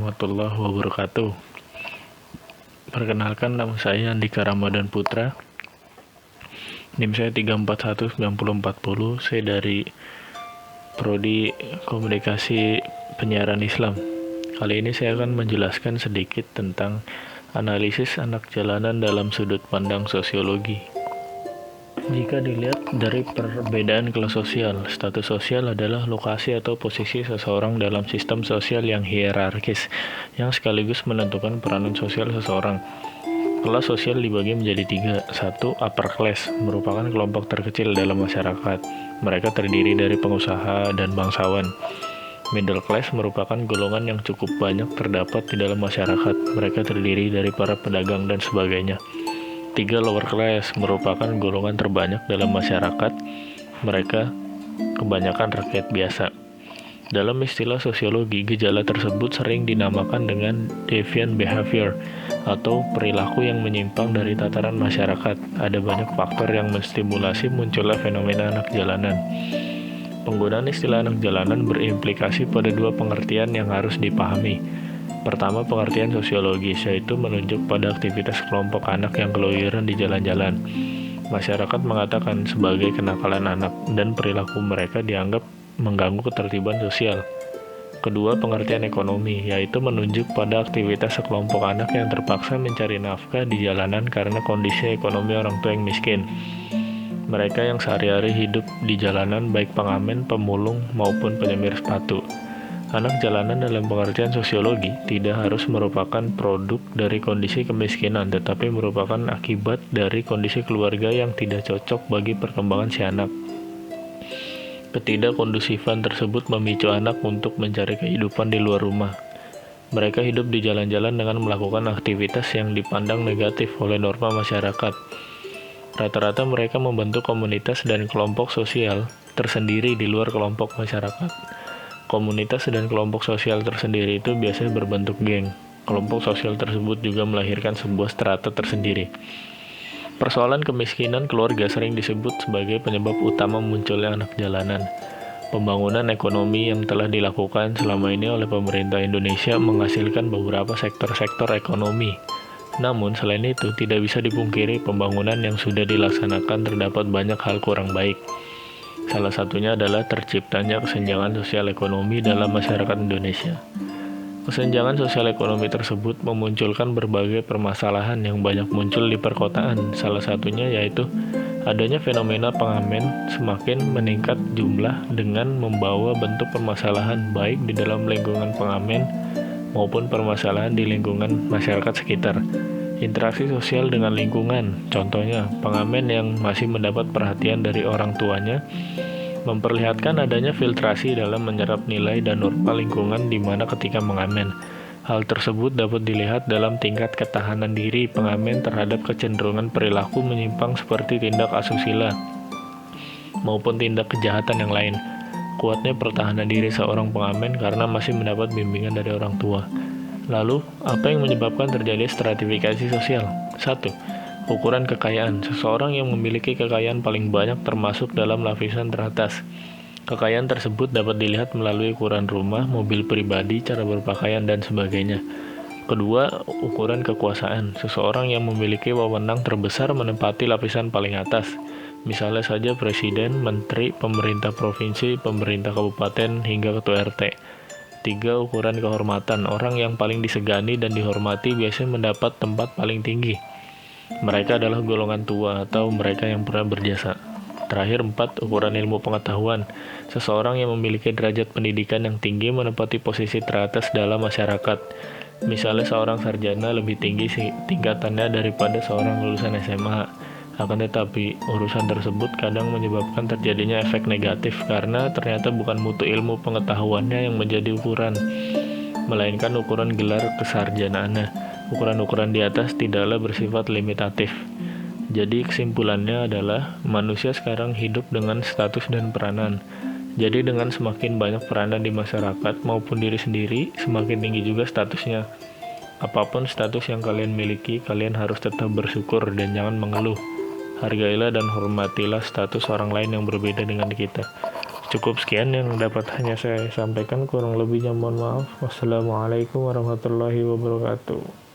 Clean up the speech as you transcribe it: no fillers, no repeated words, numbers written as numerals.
Warahmatullahi wabarakatuh. Perkenalkan, nama saya Andika Ramadan Putra. NIM saya 3419040. Saya dari Prodi Komunikasi Penyiaran Islam. Kali ini saya akan menjelaskan sedikit tentang analisis anak jalanan dalam sudut pandang sosiologi. Jika dilihat dari perbedaan kelas sosial, status sosial adalah lokasi atau posisi seseorang dalam sistem sosial yang hierarkis, yang sekaligus menentukan peranan sosial seseorang. Kelas sosial dibagi menjadi tiga. Satu, upper class, merupakan kelompok terkecil dalam masyarakat. Mereka terdiri dari pengusaha dan bangsawan. Middle class merupakan golongan yang cukup banyak terdapat di dalam masyarakat. Mereka terdiri dari para pedagang dan sebagainya. 3. Lower class merupakan golongan terbanyak dalam masyarakat. Mereka kebanyakan rakyat biasa. Dalam istilah sosiologi, gejala tersebut sering dinamakan dengan deviant behavior atau perilaku yang menyimpang dari tataran masyarakat. Ada banyak faktor yang menstimulasi munculnya fenomena anak jalanan. Penggunaan istilah anak jalanan berimplikasi pada dua pengertian yang harus dipahami. Pertama, pengertian sosiologis, yaitu menunjuk pada aktivitas kelompok anak yang keluyuran di jalan-jalan. Masyarakat mengatakan sebagai kenakalan anak, dan perilaku mereka dianggap mengganggu ketertiban sosial. Kedua, pengertian ekonomi, yaitu menunjuk pada aktivitas sekelompok anak yang terpaksa mencari nafkah di jalanan karena kondisi ekonomi orang tua yang miskin. Mereka yang sehari-hari hidup di jalanan, baik pengamen, pemulung, maupun penyemir sepatu. Anak jalanan dalam pengertian sosiologi tidak harus merupakan produk dari kondisi kemiskinan, tetapi merupakan akibat dari kondisi keluarga yang tidak cocok bagi perkembangan si anak. Ketidakkondusifan tersebut memicu anak untuk mencari kehidupan di luar rumah. Mereka hidup di jalan-jalan dengan melakukan aktivitas yang dipandang negatif oleh norma masyarakat. Rata-rata mereka membentuk komunitas dan kelompok sosial tersendiri di luar kelompok masyarakat. Komunitas dan kelompok sosial tersendiri itu biasanya berbentuk geng. Kelompok sosial tersebut juga melahirkan sebuah strata tersendiri. Persoalan kemiskinan keluarga sering disebut sebagai penyebab utama munculnya anak jalanan. Pembangunan ekonomi yang telah dilakukan selama ini oleh pemerintah Indonesia menghasilkan beberapa sektor-sektor ekonomi. Namun selain itu tidak bisa dipungkiri pembangunan yang sudah dilaksanakan terdapat banyak hal kurang baik. Salah satunya adalah terciptanya kesenjangan sosial ekonomi dalam masyarakat Indonesia. Kesenjangan sosial ekonomi tersebut memunculkan berbagai permasalahan yang banyak muncul di perkotaan. Salah satunya yaitu adanya fenomena pengamen semakin meningkat jumlah dengan membawa bentuk permasalahan baik di dalam lingkungan pengamen maupun permasalahan di lingkungan masyarakat sekitar. Interaksi sosial dengan lingkungan, contohnya pengamen yang masih mendapat perhatian dari orang tuanya, memperlihatkan adanya filtrasi dalam menyerap nilai dan norma lingkungan di mana ketika mengamen. Hal tersebut dapat dilihat dalam tingkat ketahanan diri pengamen terhadap kecenderungan perilaku menyimpang seperti tindak asusila maupun tindak kejahatan yang lain. Kuatnya pertahanan diri seorang pengamen karena masih mendapat bimbingan dari orang tua. Lalu, apa yang menyebabkan terjadi stratifikasi sosial? 1. Ukuran kekayaan. Seseorang yang memiliki kekayaan paling banyak termasuk dalam lapisan teratas. Kekayaan tersebut dapat dilihat melalui ukuran rumah, mobil pribadi, cara berpakaian, dan sebagainya. Kedua, ukuran kekuasaan. Seseorang yang memiliki wewenang terbesar menempati lapisan paling atas. Misalnya saja presiden, menteri, pemerintah provinsi, pemerintah kabupaten, hingga ketua RT. 3. Ukuran kehormatan. Orang yang paling disegani dan dihormati biasanya mendapat tempat paling tinggi. Mereka adalah golongan tua atau mereka yang pernah berjasa. Terakhir 4. Ukuran ilmu pengetahuan. Seseorang yang memiliki derajat pendidikan yang tinggi menempati posisi teratas dalam masyarakat. Misalnya seorang sarjana lebih tinggi tingkatannya daripada seorang lulusan SMA. Akan tetapi, urusan tersebut kadang menyebabkan terjadinya efek negatif karena ternyata bukan mutu ilmu pengetahuannya yang menjadi ukuran, melainkan ukuran gelar kesarjanaannya. Ukuran-ukuran di atas tidaklah bersifat limitatif. Jadi kesimpulannya adalah manusia sekarang hidup dengan status dan peranan. Jadi dengan semakin banyak peranan di masyarakat maupun diri sendiri, semakin tinggi juga statusnya. Apapun status yang kalian miliki, kalian harus tetap bersyukur dan jangan mengeluh. Hargailah dan hormatilah status orang lain yang berbeda dengan kita. Cukup sekian yang dapat hanya saya sampaikan, kurang lebihnya mohon maaf. Wassalamualaikum warahmatullahi wabarakatuh.